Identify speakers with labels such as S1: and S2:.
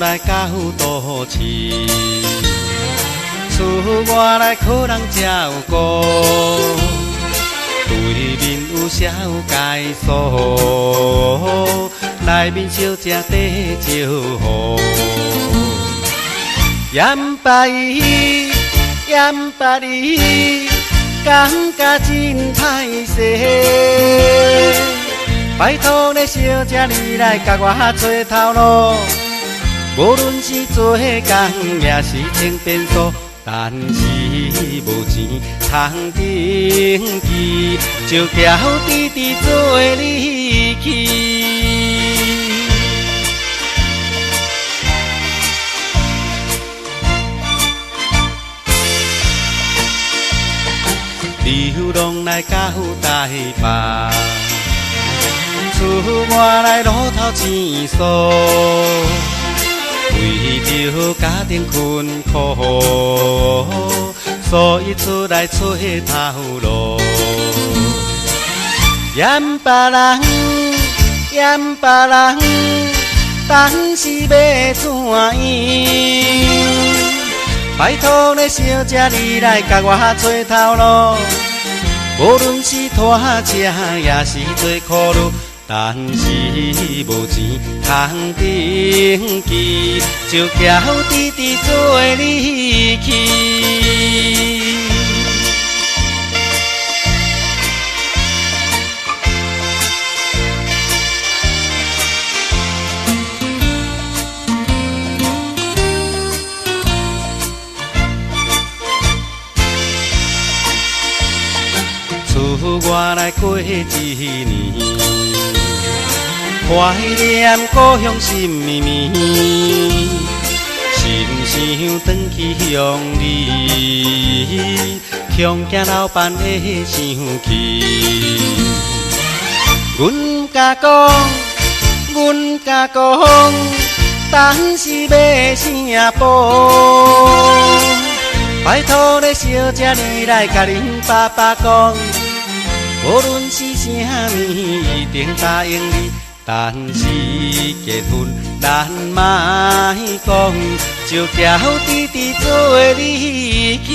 S1: 来到都市，厝外来客人照顾，对面有小介绍，内面小姐底招呼，盐巴伊，盐巴伊，感觉真歹势。拜托咧，小姐你来甲我做头路，无论是做工也是穿便所，但是无钱通登记，就叫弟弟做你去。流浪来到台北。厝外来路头钱数，为着家庭困苦，所以出来找头路。嫌别人，嫌别人，但是要怎样？拜托咧，小姐你来甲我做头路，无论是拖车也是做苦路。但是无钱通登记，就叫弟弟做你去。厝外来过一年。怀念故乡心绵绵，心想转去乡里，恐惊老伴会生气。阮甲讲，但是要啥补？拜托咧，小姐你来甲恁爸爸讲，无论是啥物，一定答应你。但是结婚咱莫讲，就叫弟弟做你去。